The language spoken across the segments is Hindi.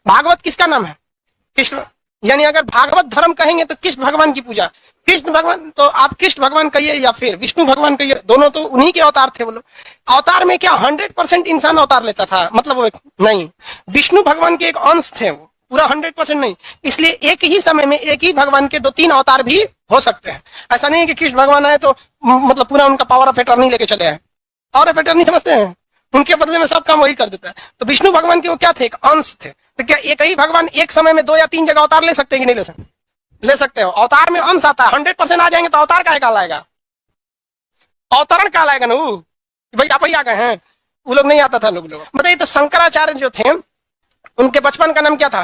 भागवत किसका नाम है? कृष्ण। यानी अगर भागवत धर्म कहेंगे तो कृष्ण भगवान की पूजा, कृष्ण भगवान, तो आप कृष्ण भगवान कहिए या फिर विष्णु भगवान कहिए, दोनों तो उन्हीं के अवतार थे वो लोग। अवतार में क्या 100% इंसान अवतार लेता था? मतलब वो नहीं, विष्णु भगवान के एक अंश थे, वो पूरा 100% नहीं। इसलिए एक ही समय में एक ही भगवान के 2-3 अवतार भी हो सकते हैं। ऐसा नहीं है कि कृष्ण भगवान आए तो मतलब पूरा उनका पावर ऑफ अटॉर्नी लेके चले आए। पावर ऑफ अटॉर्नी समझते हैं? उनके बदले में सब काम वही कर देता है। तो विष्णु भगवान के वो क्या थे? एक अंश थे। तो क्या एक ही भगवान एक समय में 2 या 3 जगह अवतार ले सकते हैं कि नहीं ले सकते? ले सकते हो। अवतार में अंश आता है, 100% आ जाएंगे तो अवतार काहे कहलाएगा? अवतरण कहलाएगा ना। वो भाई आप ही आ गए हैं, वो लोग नहीं आता था लोग। बताइए, तो शंकराचार्य जो थे उनके बचपन का नाम क्या था?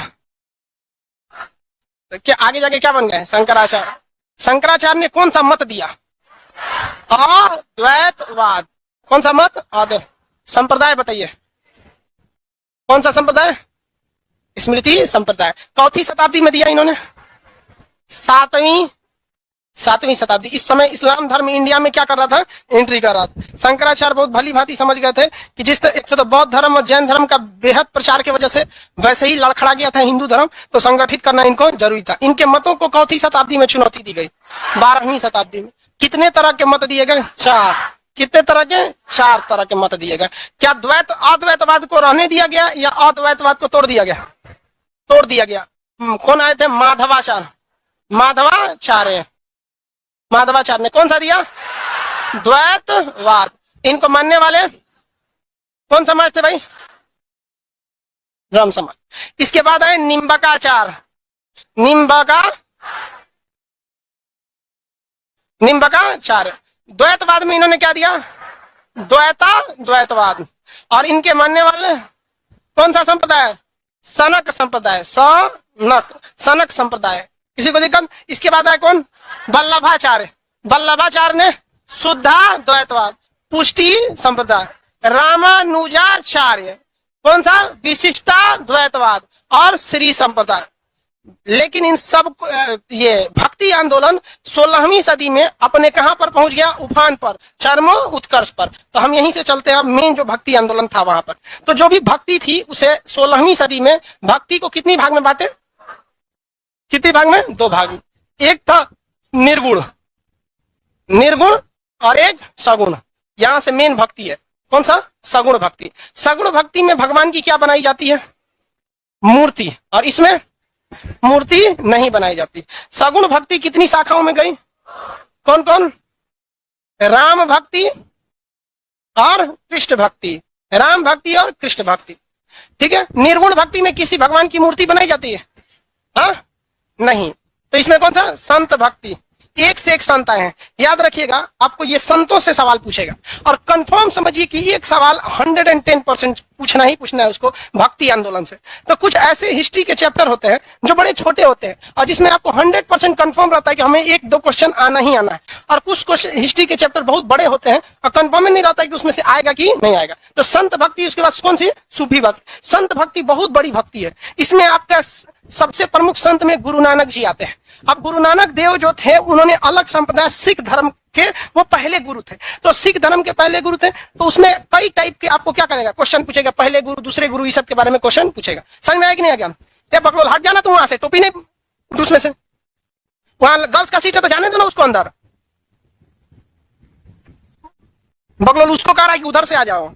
तो क्या आगे जाके क्या बन गए? शंकराचार्य। शंकराचार्य ने कौन सा मत दिया? अद्वैतवाद। कौन सा मत? संप्रदाय बताइए, कौन सा संप्रदाय? स्मृति संप्रदाय। चौथी शताब्दी में दिया इन्होंने? सातवीं शताब्दी। इस समय इस्लाम धर्म इंडिया में क्या कर रहा था? एंट्री कर रहा था। शंकराचार्य बहुत भली भांति समझ गए थे कि जिस तरह तो बौद्ध धर्म और जैन धर्म का बेहद प्रचार की वजह से वैसे ही लड़खड़ा गया था हिंदू धर्म, तो संगठित करना इनको जरूरी था। इनके मतों को चौथी शताब्दी में चुनौती दी गई। 12वीं शताब्दी में कितने तरह के मत दिए गए? 4। कितने तरह के? 4 तरह के मत दिए गए। क्या द्वैत अद्वैतवाद को रहने दिया गया या अद्वैतवाद को तोड़ दिया गया? तोड़ दिया गया। कौन आए थे? माधवाचार्य। माधवाचार्य ने कौन सा दिया? द्वैतवाद। इनको मानने वाले कौन समाज थे भाई? ब्रह्म समाज। इसके बाद आए निम्बकाचार्य। निम्बकाचार्य। द्वैतवाद में इन्होंने क्या दिया? द्वैतवाद। और इनके मानने वाले कौन सा संप्रदाय? सनक संप्रदाय। सनक संप्रदाय। किसी को दिक्कत? इसके बाद आए कौन? वल्लभाचार्य। वल्लभाचार्य ने शुद्धाद्वैतवाद, पुष्टि संप्रदाय। रामानुजाचार्य कौन सा? विशिष्टाद्वैतवाद और श्री संप्रदाय। लेकिन इन सब ये भक्ति आंदोलन 16वीं सदी में अपने कहां पर पहुंच गया? उफान पर, चरमो उत्कर्ष पर। तो हम यहीं से चलते हैं, मेन जो भक्ति आंदोलन था वहां पर। तो जो भी भक्ति थी उसे 16वीं सदी में भक्ति को कितनी भाग में बांटे? कितने भाग में? 2 भाग में। एक था निर्गुण और एक सगुण। यहां से मेन भक्ति है कौन सा? सगुण भक्ति। सगुण भक्ति में भगवान की क्या बनाई जाती है? मूर्ति। और इसमें मूर्ति नहीं बनाई जाती। सगुण भक्ति कितनी शाखाओं में गई? कौन कौन? राम भक्ति और कृष्ण भक्ति। राम भक्ति और कृष्ण भक्ति, ठीक है। निर्गुण भक्ति में किसी भगवान की मूर्ति बनाई जाती है? हाँ, नहीं। तो इसमें कौन सा? संत भक्ति। एक से एक संत आए हैं। याद रखिएगा, आपको ये संतों से सवाल पूछेगा और कंफर्म समझिए कि एक सवाल 110% पूछना ही पूछना है उसको भक्ति आंदोलन से। तो कुछ ऐसे हिस्ट्री के चैप्टर होते हैं जो बड़े छोटे होते हैं और जिसमें आपको 100% कंफर्म रहता है कि हमें 1-2 क्वेश्चन आना ही आना है। और कुछ हिस्ट्री के चैप्टर बहुत बड़े होते हैं और कंफर्म नहीं रहता है कि उसमें से आएगा कि नहीं आएगा। तो संत भक्ति, उसके बाद कौन सी? सूफी भक्ति। संत भक्ति बहुत बड़ी भक्ति है। इसमें आपका सबसे प्रमुख संत में गुरु नानक जी आते हैं। अब गुरु नानक देव जो थे उन्होंने अलग संप्रदाय सिख धर्म के वो पहले गुरु थे। तो सिख धर्म के पहले गुरु थे, तो उसमें कई टाइप के आपको क्या करेगा? क्वेश्चन पूछेगा, पहले गुरु, दूसरे गुरु, इस सब के बारे में क्वेश्चन पूछेगा। समझ में आया कि नहीं आ गया? क्या बकलोल हट जाना, तो वहां से टोपी नहीं उसमें से, वहां गर्ल्स का सीट है तो जाने दो ना उसको अंदर। बकलोल उसको कह रहा है कि उधर से आ जाओ।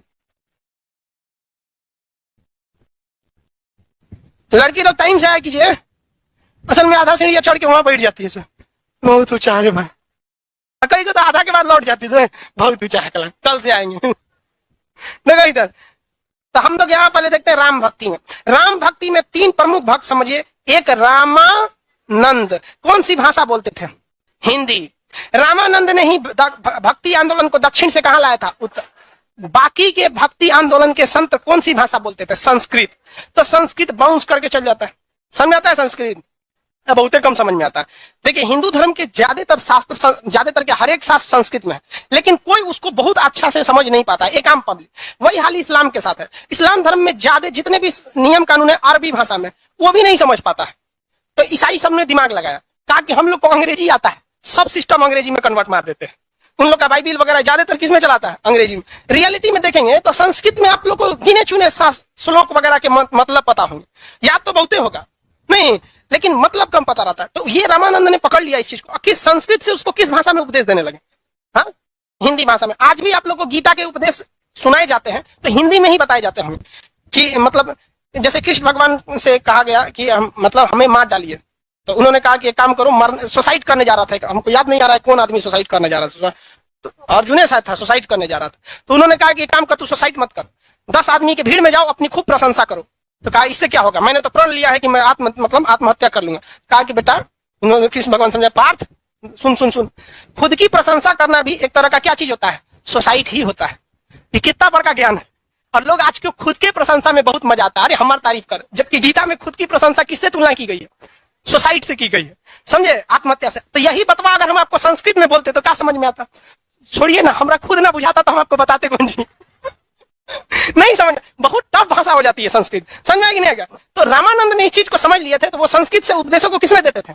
लड़की लोग टाइम से आया कीजिए। असल में आधा सीढ़ियां चढ़ के वहां बैठ जाती है सर, बहुत ऊंचा है भाई। कई को तो आधा के बाद लौट जाती है, बहुत ऊंचा है, कल से आएंगे। देखो इधर, तो हम लोग यहाँ पहले देखते हैं राम भक्ति में। राम भक्ति में 3 प्रमुख भक्त समझिए। एक रामानंद, कौन सी भाषा बोलते थे? हिंदी। रामानंद ने ही भक्ति आंदोलन को दक्षिण से कहां लाया था? उत्तर। बाकी के भक्ति आंदोलन के संत कौन सी भाषा बोलते थे? संस्कृत। तो संस्कृत बाउंस करके चल जाता है। समझ में आता है संस्कृत? बहुत कम समझ में आता है। देखिए, हिंदू धर्म के ज्यादातर शास्त्र, ज्यादातर के हर एक शास्त्र संस्कृत में है, लेकिन कोई उसको बहुत अच्छा से समझ नहीं पाता है, एक आम पब्लिक। वही हाल इस्लाम के साथ है। इस्लाम धर्म में ज्यादा जितने भी नियम कानून है अरबी भाषा में, वो भी नहीं समझ पाता है। तो ईसाई सब ने दिमाग लगाया, कहा कि हम लोग को अंग्रेजी आता है, सब सिस्टम अंग्रेजी में कन्वर्ट मार देते हैं। उन लोग का बाइबिल वगैरह ज्यादातर किसमें चलाता है? अंग्रेजी में। रियलिटी में देखेंगे तो संस्कृत में आप लोग को गिने चुने श्लोक वगैरह के मतलब पता होंगे, याद तो बहुते होगा नहीं, लेकिन मतलब कम पता रहता है। तो ये रामानंद ने पकड़ लिया इस चीज को, किस संस्कृत से उसको किस भाषा में उपदेश देने लगे? हाँ, हिंदी भाषा में। आज भी आप लोग को गीता के उपदेश सुनाए जाते हैं तो हिंदी में ही बताए जाते हैं कि मतलब जैसे कृष्ण भगवान से कहा गया कि मतलब हमें मार डालिए, तो उन्होंने कहा कि एक काम करो, सुसाइड करने जा रहा था, हमको याद नहीं आ रहा है कौन आदमी सुसाइड करने जा रहा था, तो अर्जुन शायद था, सुसाइड करने जा रहा था। तो उन्होंने कहा कि एक काम कर, तू सुसाइड मत कर, 10 आदमी के भीड़ में जाओ, अपनी खूब प्रशंसा करो। तो कहा इससे क्या होगा, मैंने तो प्रण लिया है कि मैं आत्महत्या कर लूंगा। कहा कि बेटा, उन्होंने कृष्ण भगवान समझा, पार्थ सुन सुन सुन, खुद की प्रशंसा करना भी एक तरह का क्या चीज होता है? सुसाइड ही होता है। ये कितना बड़ा ज्ञान है। और लोग आज के खुद के प्रशंसा में बहुत मजा आता है, अरे हमारी तारीफ कर, जबकि गीता में खुद की प्रशंसा किससे तुलना की गई है? सुसाइड से की गई है, समझे, आत्महत्या से। तो यही बतवा अगर हम आपको संस्कृत में बोलते तो क्या समझ में आता? छोड़िए ना, हमरा खुद ना बुझाता तो हम आपको बताते कौन जी। नहीं समझ, बहुत टफ भाषा हो जाती है संस्कृत, समझ में कि नहीं आ गया? तो रामानंद ने इस चीज को समझ लिए थे, तो वो संस्कृत से उपदेशों को किसमें देते थे?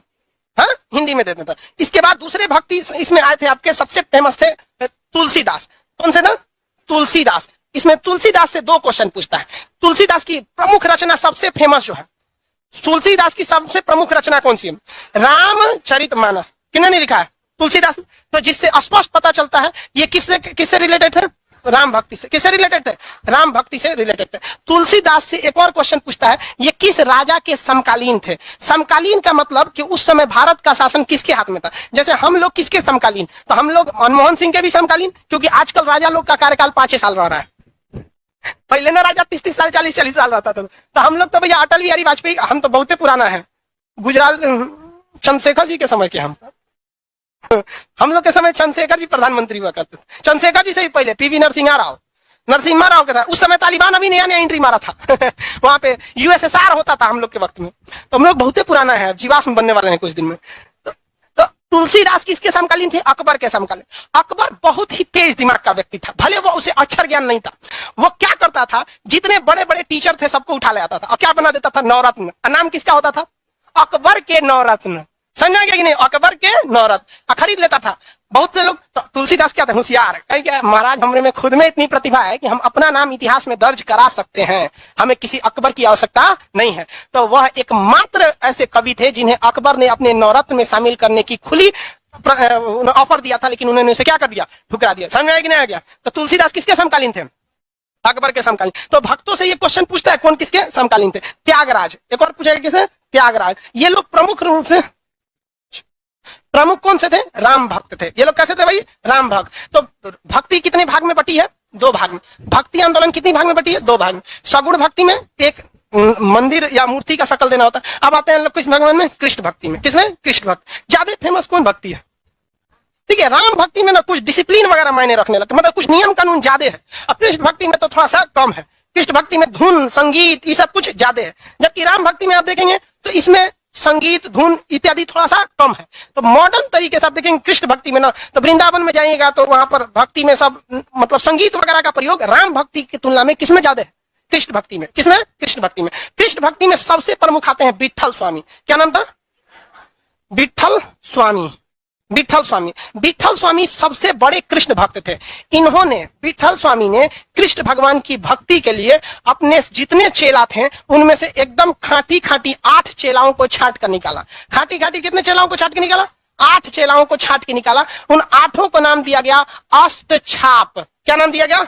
हाँ, हिंदी में देते थे। इसके बाद दूसरे भक्ति इसमें आए थे, आपके सबसे फेमस थे तुलसीदास। कौन से था? तुलसीदास। इसमें तुलसीदास से 2 क्वेश्चन पूछता है। तुलसीदास की प्रमुख रचना सबसे फेमस जो है, तुलसीदास की सबसे प्रमुख रचना कौन सी है? रामचरितमानस। किन्होंने लिखा है? तुलसीदास। तो जिससे स्पष्ट पता चलता है ये किससे रिलेटेड थे? राम भक्ति से। किससे रिलेटेड थे? राम भक्ति से रिलेटेड थे। तुलसीदास से एक और क्वेश्चन पूछता है, ये किस राजा के समकालीन थे? समकालीन का मतलब कि उस समय भारत का शासन किसके हाथ में था? जैसे हम लोग किसके समकालीन, तो हम लोग मनमोहन सिंह के भी समकालीन, क्योंकि आजकल राजा लोग का कार्यकाल 5 साल रह रहा है। पहले ना राजा 30-30 साल 40-40 साल रहता था। तो हम लोग तो भैया अटल बिहारी वाजपेयी, हम तो बहुते पुराना है, गुजरात चंद्रशेखर जी के समय के हम लोग के समय चंद्रशेखर जी प्रधानमंत्री हुआ करते थे। चंद्रशेखर जी से भी पहले पीवी नरसिम्हा राव के था। उस समय तालिबान अभी नया एंट्री मारा था वहां पे यूएसएसआर होता था हम लोग के वक्त में। तो हम लोग बहुते पुराना है, जीवाश्म बनने वाले हैं कुछ दिन में। तो तुलसीदास किसके समकालीन थे? अकबर के समकालीन। अकबर बहुत ही तेज दिमाग का व्यक्ति था, भले वो उसे अक्षर ज्ञान नहीं था। वो क्या करता था, जितने बड़े बड़े टीचर थे सबको उठा ले आता था और क्या बना देता था? नवरत्न। नाम किसका होता था? अकबर के नवरत्न। समझा गया कि नहीं? अकबर के नवरत्न खरीद लेता था। बहुत से लोग, तो तुलसीदास क्या थे? होशियार। कहीं क्या महाराज, हमरे में खुद में इतनी प्रतिभा है कि हम अपना नाम इतिहास में दर्ज करा सकते हैं, हमें किसी अकबर की आवश्यकता नहीं है। तो वह एकमात्र ऐसे कवि थे जिन्हें अकबर ने अपने नवरत्न में शामिल करने की खुली ऑफर दिया था, लेकिन उन्होंने उसे क्या कर दिया? ठुकरा दिया। समझ में आया कि नहीं आ गया? तो तुलसीदास किसके समकालीन थे? अकबर के समकालीन। तो भक्तों से ये क्वेश्चन पूछता है, कौन किसके समकालीन थे? त्यागराज। एक और पूछेगा किसे? त्यागराज। ये लोग प्रमुख रूप से प्रमुख कौन से थे? राम भक्त थे। ये लोग कैसे थे भाई? राम भक्त। तो भक्ति कितने भाग में बटी है? 2 भाग में। भक्ति आंदोलन कितनी भाग में बटी है? 2 भाग में। सगुण भक्ति में एक मंदिर या मूर्ति का शक्ल देना होता है। अब आते हैं लोग किस भगवान में? कृष्ण भक्ति में। किसमें? कृष्ण भक्त। ज्यादा फेमस कौन भक्ति है? ठीक है, राम भक्ति में ना कुछ डिसिप्लिन वगैरह मायने रखने लगते, मतलब कुछ नियम कानून ज्यादा है। अब कृष्ण भक्ति में तो थोड़ा सा कम है। कृष्ण भक्ति में धुन संगीत ये सब कुछ ज्यादा है, जबकि राम भक्ति में आप देखेंगे तो इसमें संगीत धुन इत्यादि थोड़ा सा कम है। तो मॉडर्न तरीके से आप देखेंगे कृष्ण भक्ति में ना, तो वृंदावन में जाइएगा तो वहां पर भक्ति में सब मतलब संगीत वगैरह का प्रयोग राम भक्ति की तुलना में किसमें ज्यादा है? कृष्ण भक्ति में। किसमें? कृष्ण भक्ति में। कृष्ण भक्ति में सबसे प्रमुख आते हैं विट्ठल स्वामी। क्या नाम था? विट्ठल स्वामी। विट्ठल स्वामी। विट्ठल स्वामी सबसे बड़े कृष्ण भक्त थे। इन्होंने, विट्ठल स्वामी ने कृष्ण भगवान की भक्ति के लिए अपने जितने चेला थे उनमें से एकदम खाटी खाटी 8 चेलाओं को छांट कर निकाला। खाटी खाटी कितने चेलाओं को छांट के निकाला? 8 चेलाओं को छांट के निकाला। उन 8 को नाम दिया गया अष्टछाप। क्या नाम दिया गया?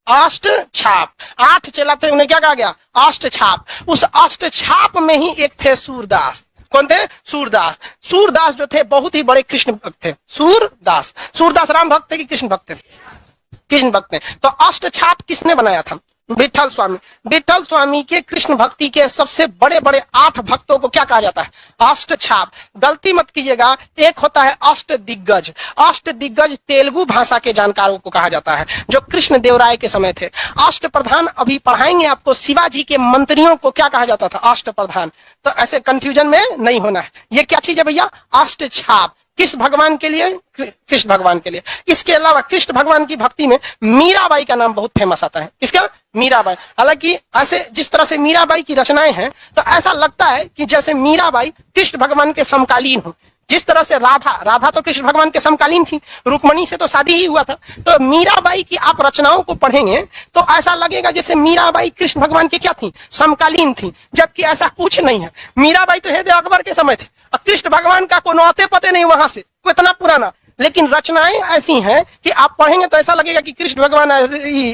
अष्टछाप। 8 चेला थे, उन्हें क्या कहा गया? अष्टछाप। उस अष्टछाप में ही एक थे सूरदास। कौन थे? सूरदास। सूरदास जो थे बहुत ही बड़े कृष्ण भक्त थे। सूरदास राम भक्त थे कि कृष्ण भक्त थे? कृष्ण भक्त थे। तो अष्टछाप किसने बनाया था? विट्ठल स्वामी। विट्ठल स्वामी के कृष्ण भक्ति के सबसे बड़े बड़े 8 भक्तों को क्या कहा जाता है? अष्टछाप। गलती मत कीजिएगा, एक होता है अष्ट दिग्गज। अष्ट दिग्गज तेलुगु भाषा के जानकारों को कहा जाता है, जो कृष्ण देव राय के समय थे। अष्ट प्रधान अभी पढ़ाएंगे आपको, शिवाजी के मंत्रियों को क्या कहा जाता था? अष्ट प्रधान। तो ऐसे कंफ्यूजन में नहीं होना है। ये क्या चीज है भैया? अष्टछाप। किस भगवान के लिए? कृष्ण भगवान के लिए। इसके अलावा कृष्ण भगवान की भक्ति में मीराबाई का नाम बहुत फेमस आता है। किसका? मीराबाई। हालांकि ऐसे जिस तरह से मीराबाई की रचनाएं हैं तो ऐसा लगता है कि जैसे मीराबाई कृष्ण भगवान के समकालीन हो, जिस तरह से राधा तो कृष्ण भगवान के समकालीन थी, रुक्मणी से तो शादी ही हुआ था। तो मीराबाई की आप रचनाओं को पढ़ेंगे तो ऐसा लगेगा जैसे मीराबाई कृष्ण भगवान के क्या थी, समकालीन थी, जबकि ऐसा कुछ नहीं है। मीराबाई तो हृदय अकबर के समय थे और कृष्ण भगवान का कोई नौते पते नहीं वहां से, कोई इतना पुराना। लेकिन रचनाएं ऐसी हैं कि आप पढ़ेंगे तो ऐसा लगेगा कि कृष्ण भगवान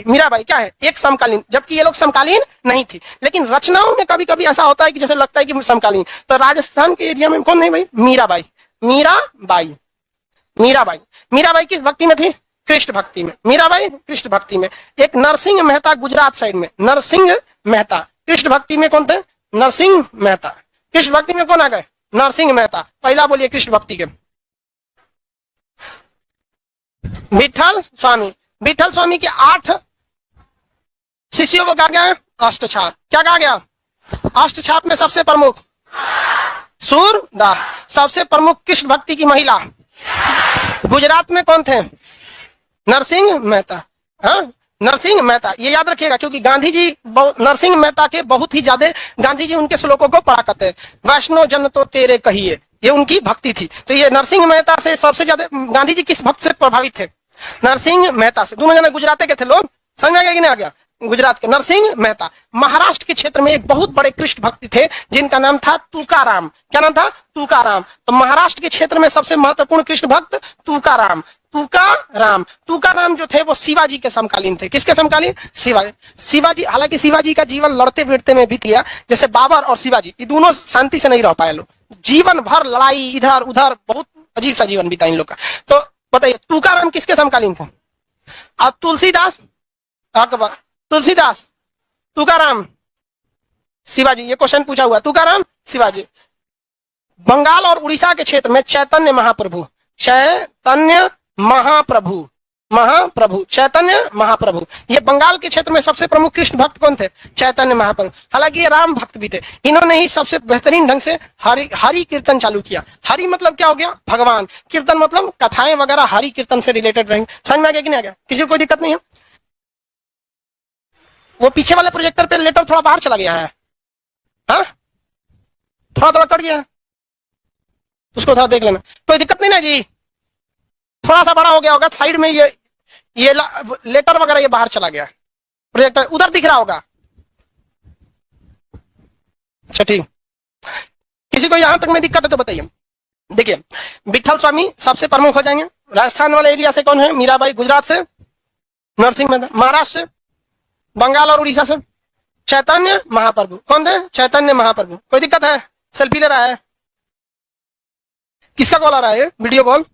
मीराबाई क्या है, एक समकालीन, जबकि ये लोग समकालीन नहीं थी। लेकिन रचनाओं में कभी कभी ऐसा होता है कि जैसे लगता है कि समकालीन। तो राजस्थान के एरिया में कौन नहीं भाई, मीराबाई। मीराबाई मीराबाई मीराबाई किस भक्ति में थी, कृष्ण भक्ति में। मीराबाई कृष्ण भक्ति में। एक नरसिंह मेहता गुजरात साइड में, नरसिंह मेहता कृष्ण भक्ति में कौन थे, नरसिंह मेहता। कृष्ण भक्ति में कौन आ गए, नरसिंह मेहता। पहला बोलिए कृष्ण भक्ति के, विठल स्वामी। विठल स्वामी के 8 शिष्यों को कहा गया अष्टछाप। क्या कहा गया, अष्टछाप में सबसे प्रमुख सूरदास, सबसे प्रमुख कृष्ण भक्ति की महिला गुजरात में कौन थे, नरसिंह मेहता। हाँ, नरसिंह मेहता, ये याद रखिएगा क्योंकि गांधी जी नरसिंह मेहता के बहुत ही ज्यादा, गांधी जी उनके श्लोकों को पढ़ा करते हैं। वैष्णो जन तो तेरे कहिए, ये उनकी भक्ति थी। तो ये नरसिंह मेहता से सबसे ज्यादा गांधी जी किस भक्त से प्रभावित थे, नरसिंह मेहता से। दोनों जने गुजरात के थे लोग, समझ में आ गया कि नहीं आ गया, गुजरात के नरसिंह मेहता। महाराष्ट्र के क्षेत्र में एक बहुत बड़े कृष्ण भक्ति थे जिनका नाम था तुकाराम। क्या नाम था, तुकाराम। तो महाराष्ट्र के क्षेत्र में सबसे महत्वपूर्ण कृष्ण भक्त तुकाराम। तुकाराम जो थे वो शिवाजी के समकालीन थे। किसके समकालीन, शिवाजी। हालांकि शिवाजी का जीवन लड़ते भिड़ते में बीत गया, जैसे बाबर और शिवाजी, ये दोनों शांति से नहीं रह पाए लोग, जीवन भर लड़ाई, इधर उधर, बहुत अजीब सा जीवन बीता इन लोग का। तो बताइए तुकाराम किसके समकालीन थे, और तुलसीदास अकबर, तुलसीदास तुकाराम शिवाजी। ये क्वेश्चन पूछा हुआ, तुकाराम शिवाजी। बंगाल और उड़ीसा के क्षेत्र में चैतन्य महाप्रभु, चैतन्य महाप्रभु, चैतन्य महाप्रभु। ये बंगाल के क्षेत्र में सबसे प्रमुख कृष्ण भक्त कौन थे, चैतन्य महाप्रभु। हालांकि ये राम भक्त भी थे। इन्होंने ही सबसे बेहतरीन ढंग से हरि कीर्तन चालू किया। हरि मतलब क्या हो गया, भगवान। कीर्तन मतलब कथाएं वगैरह हरि कीर्तन से रिलेटेड रहेंगे। समझ में आ गया कि नहीं आ गया, किसी को कोई दिक्कत नहीं है। वो पीछे वाले प्रोजेक्टर पे लेटर थोड़ा बाहर चला गया है, हाँ थोड़ा कट गया, उसको थोड़ा देख लेना, कोई दिक्कत नहीं ना जी। थोड़ा सा बड़ा हो गया होगा साइड में, ये लेटर वगैरह ये बाहर चला गया, प्रोजेक्टर उधर दिख रहा होगा। अच्छा ठीक, किसी को यहां तक में दिक्कत है तो बताइए। देखिए विठल स्वामी सबसे प्रमुख हो जाएंगे। राजस्थान वाले एरिया से कौन है, मीराबाई। गुजरात से नरसिंह मेहता। महाराष्ट्र से, बंगाल और उड़ीसा से चैतन्य महाप्रभु। कौन थे, चैतन्य महाप्रभु। कोई दिक्कत है, सेल्फी ले रहा है, किसका कॉल आ रहा है, वीडियो कॉल,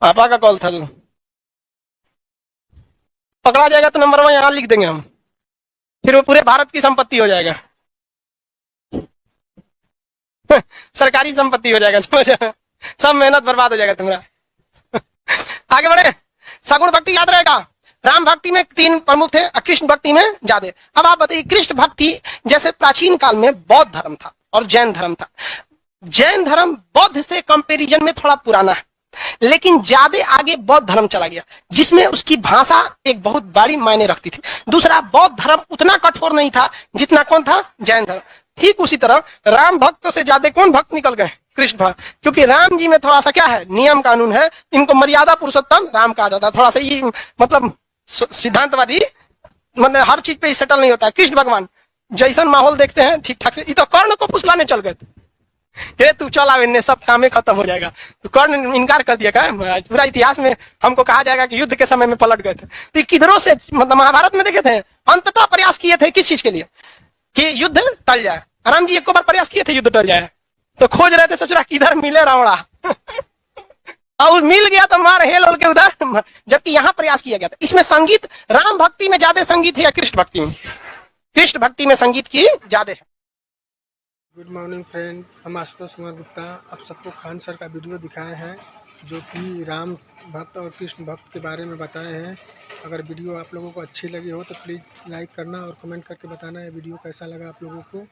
पापा का कॉल था। पकड़ा जाएगा तो नंबर 1 यहां लिख देंगे हम, फिर वो पूरे भारत की संपत्ति हो जाएगा सरकारी संपत्ति हो जाएगा, समझ, सब मेहनत बर्बाद हो जाएगा तुम्हारा आगे बढ़े। सगुण भक्ति याद रहेगा। राम भक्ति में 3 प्रमुख थे, कृष्ण भक्ति में ज्यादा। अब आप बताइए, कृष्ण भक्ति जैसे प्राचीन काल में बौद्ध धर्म था और जैन धर्म था। जैन धर्म बौद्ध से कंपैरिजन में थोड़ा पुराना है, लेकिन ज्यादा आगे बौद्ध धर्म चला गया, जिसमें उसकी भाषा एक बहुत बड़ी मायने रखती थी। दूसरा, बौद्ध धर्म उतना कठोर नहीं था जितना कौन था, जैन धर्म। ठीक उसी तरह राम भक्तों से ज्यादा कौन भक्त निकल गए, कृष्ण भक्त। क्योंकि राम जी में थोड़ा सा क्या है, नियम कानून है। इनको मर्यादा पुरुषोत्तम राम कहा जाता है। थोड़ा सा ये मतलब सिद्धांतवादी, मतलब हर चीज पे सेटल नहीं होता है। कृष्ण भगवान जैसा माहौल देखते हैं ठीक ठाक से, ये तो कर्ण को फुसलाने चल गए थे, ये तू चल आवे ने सब काम खत्म हो जाएगा। तो कर्ण इनकार कर दिया। क्या पूरा इतिहास में हमको कहा जाएगा कि युद्ध के समय में पलट गए थे। तो किधरों से, मतलब महाभारत में देखे थे, अंततः प्रयास किए थे किस चीज के लिए, कि युद्ध टल जाए। राम जी एक बार प्रयास किए थे युद्ध टल जाए, तो खोज रहे थे ससुरा किधर मिले रावणा और मिल गया तो मार हेल होल के उधर, जबकि यहाँ प्रयास किया गया था। इसमें संगीत, राम भक्ति में ज्यादा संगीत है या कृष्ण भक्ति में, कृष्ण भक्ति में संगीत की ज्यादा है। गुड मॉर्निंग फ्रेंड, हम आशुतोष कुमार गुप्ता आप सबको खान सर का वीडियो दिखाए हैं, जो कि राम भक्त और कृष्ण भक्त के बारे में बताए हैं। अगर वीडियो आप लोगों को अच्छी लगी हो तो प्लीज़ लाइक करना और कमेंट करके बताना ये वीडियो कैसा लगा आप लोगों को।